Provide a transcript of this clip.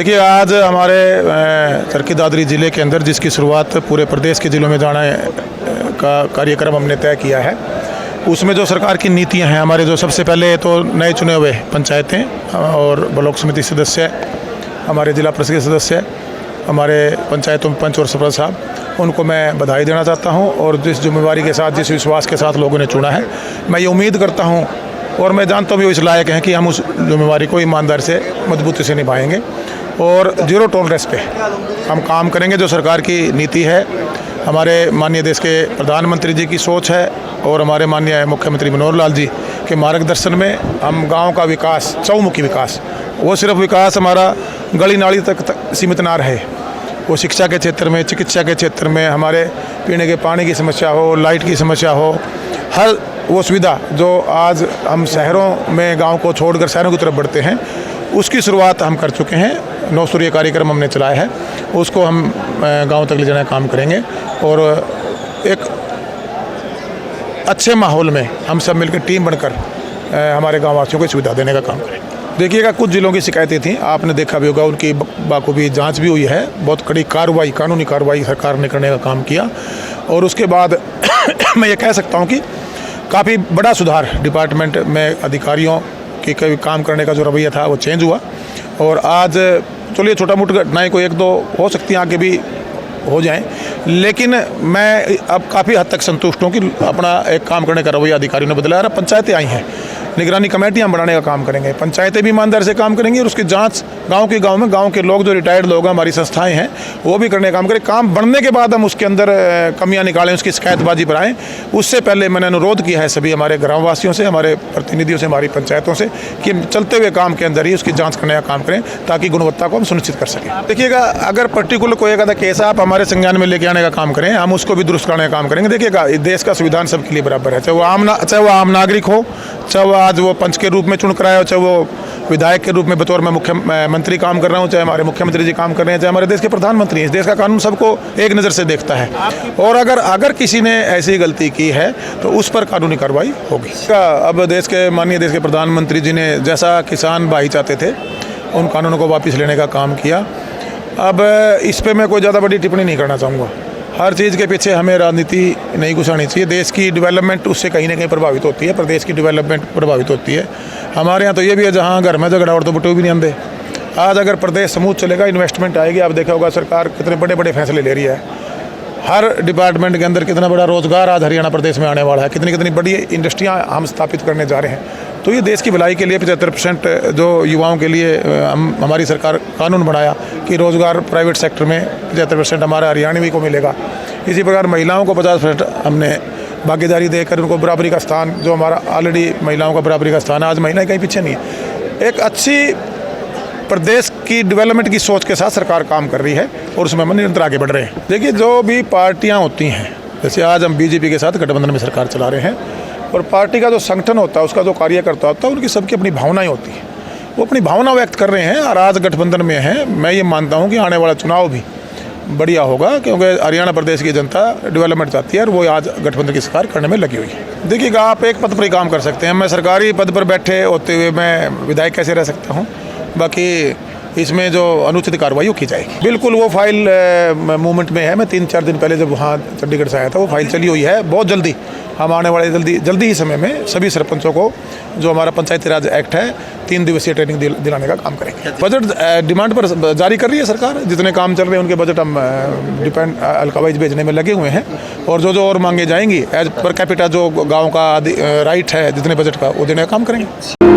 देखिए, आज हमारे चरखी दादरी ज़िले के अंदर जिसकी शुरुआत पूरे प्रदेश के ज़िलों में जाना का कार्यक्रम हमने तय किया है, उसमें जो सरकार की नीतियां हैं, हमारे जो सबसे पहले तो नए चुने हुए पंचायतें और ब्लॉक समिति सदस्य, हमारे जिला परिषद के सदस्य, हमारे पंचायतों में पंच और सरपंच साहब, उनको मैं बधाई देना चाहता हूं। और जिस जिम्मेवारी के साथ, जिस विश्वास के साथ लोगों ने चुना है, मैं ये उम्मीद करता हूं और मैं जानता हूँ भी इस लायक हैं कि हम उस जिम्मेवारी को ईमानदारी से, मजबूती से निभाएंगे और जीरो टॉलरेंस पे हम काम करेंगे। जो सरकार की नीति है, हमारे माननीय देश के प्रधानमंत्री जी की सोच है और हमारे माननीय मुख्यमंत्री मनोहर लाल जी के मार्गदर्शन में हम गांव का विकास, चौमुखी विकास, वो सिर्फ विकास हमारा गली नाली तक सीमित ना रहे, वो शिक्षा के क्षेत्र में, चिकित्सा के क्षेत्र में, हमारे पीने के पानी की समस्या हो, लाइट की समस्या हो, हर वो सुविधा जो आज हम शहरों में गांव को छोड़कर शहरों की तरफ बढ़ते हैं, उसकी शुरुआत हम कर चुके हैं। 9 सूर्य कार्यक्रम हमने चलाया है, उसको हम गांव तक ले जाने का काम करेंगे और एक अच्छे माहौल में हम सब मिलकर टीम बनकर हमारे गाँव वासियों को सुविधा देने का काम करेंगे। देखिएगा, कुछ जिलों की शिकायतें थी, आपने देखा भी होगा, उनकी बाखूबी जांच भी हुई है, बहुत कड़ी कार्रवाई, कानूनी कार्रवाई सरकार ने करने का काम किया और उसके बाद मैं ये कह सकता हूँ कि काफ़ी बड़ा सुधार डिपार्टमेंट में अधिकारियों की कभी काम करने का जो रवैया था वो चेंज हुआ। और आज चलिए छोटा मोटा घटनाएँ कोई एक दो हो सकती हैं, आगे भी हो जाएं, लेकिन मैं अब काफ़ी हद तक संतुष्ट हूँ कि अपना एक काम करने का रवैया अधिकारियों ने बदला है। पंचायतें आई हैं, निगरानी कमेटियाँ बनाने का काम करेंगे, पंचायतें भी ईमानदारी से काम करेंगी और उसकी जांच गांव में गांव के लोग, जो रिटायर्ड लोग हैं, हमारी संस्थाएं हैं, वो भी करने का काम करें। काम बनने के बाद हम उसके अंदर कमियां निकालें, उसकी शिकायतबाजी पर आएँ। उससे पहले मैंने अनुरोध किया है सभी हमारे ग्रामवासियों से, हमारे प्रतिनिधियों से, हमारी पंचायतों से कि चलते हुए काम के अंदर ही उसकी जाँच करने का काम करें ताकि गुणवत्ता को हम सुनिश्चित कर सकें। देखिएगा, अगर पर्टिकुलर कोई एक केस आप हमारे संज्ञान में लेके आने का काम करें, हम उसको भी दुरुस्त करने का काम करेंगे। देखिएगा, देश का संविधान सबके लिए बराबर है, चाहे वो आम नागरिक हो, चाहे वो आज वो पंच के रूप में चुन कर आए हो, चाहे वो विधायक के रूप में बतौर मैं मुख्यमंत्री काम कर रहा हूँ, चाहे हमारे मुख्यमंत्री जी काम कर रहे हैं, चाहे हमारे देश के प्रधानमंत्री हैं। इस देश का कानून सबको एक नज़र से देखता है और अगर किसी ने ऐसी गलती की है तो उस पर कानूनी कार्रवाई होगी। अब माननीय देश के प्रधानमंत्री जी ने जैसा किसान भाई चाहते थे, उन कानूनों को वापस लेने का काम किया। अब इस पर मैं कोई ज़्यादा बड़ी टिप्पणी नहीं करना चाहूँगा। हर चीज़ के पीछे हमें राजनीति नहीं घुसानी चाहिए। देश की डेवलपमेंट उससे कहीं ना कहीं प्रभावित होती है, प्रदेश की डेवलपमेंट प्रभावित होती है। हमारे यहाँ तो ये भी है, जहाँ घर में झगड़ा और तो बटू भी नहीं आंदे। आज अगर प्रदेश समूह चलेगा, इन्वेस्टमेंट आएगी। आप देखा होगा सरकार कितने बड़े बड़े फैसले ले रही है, हर डिपार्टमेंट के अंदर कितना बड़ा रोजगार आज हरियाणा प्रदेश में आने वाला है, कितनी बड़ी इंडस्ट्रियाँ हम स्थापित करने जा रहे हैं। तो ये देश की भलाई के लिए 75% जो युवाओं के लिए हमारी सरकार कानून बनाया कि रोज़गार प्राइवेट सेक्टर में 75% हमारा हरियाणवी को मिलेगा। इसी प्रकार महिलाओं को 50% हमने भागीदारी देकर उनको बराबरी का स्थान, जो हमारा ऑलरेडी महिलाओं का बराबरी का स्थान है, आज महिलाएं कहीं पीछे नहीं है। एक अच्छी प्रदेश की डेवलपमेंट की सोच के साथ सरकार काम कर रही है और उसमें हम निरंतर आगे बढ़ रहे हैं। देखिए, जो भी पार्टियाँ होती हैं, जैसे आज हम बीजेपी के साथ गठबंधन में सरकार चला रहे हैं, और पार्टी का जो संगठन होता है, उसका जो कार्यकर्ता होता है, उनकी सबकी अपनी भावनाएं होती हैं, वो अपनी भावना व्यक्त कर रहे हैं और आज गठबंधन में हैं। मैं ये मानता हूँ कि आने वाला चुनाव भी बढ़िया होगा, क्योंकि हरियाणा प्रदेश की जनता डेवलपमेंट चाहती है और वो आज गठबंधन की सरकार करने में लगी हुई है। देखिएगा, आप एक पद पर ही काम कर सकते हैं। मैं सरकारी पद पर बैठे होते हुए मैं विधायक कैसे रह सकता हूँ? बाकी इसमें जो अनुचित कार्रवाई वो की जाएगी। बिल्कुल, वो फाइल मूवमेंट में है। मैं 3-4 दिन पहले जब वहाँ चंडीगढ़ से आया था, वो फाइल चली हुई है। बहुत जल्दी हम आने वाले जल्दी ही समय में सभी सरपंचों को, जो हमारा पंचायती राज एक्ट है, 3 दिवसीय ट्रेनिंग दिलाने का काम करेंगे। बजट डिमांड पर जारी कर रही है सरकार। जितने काम चल रहे हैं उनके बजट हम हल्का-वाइज भेजने में लगे हुए हैं और जो और मांगे जाएंगी एज पर कैपिटा, जो गाँव का राइट है जितने बजट का, वो देने का काम करेंगे।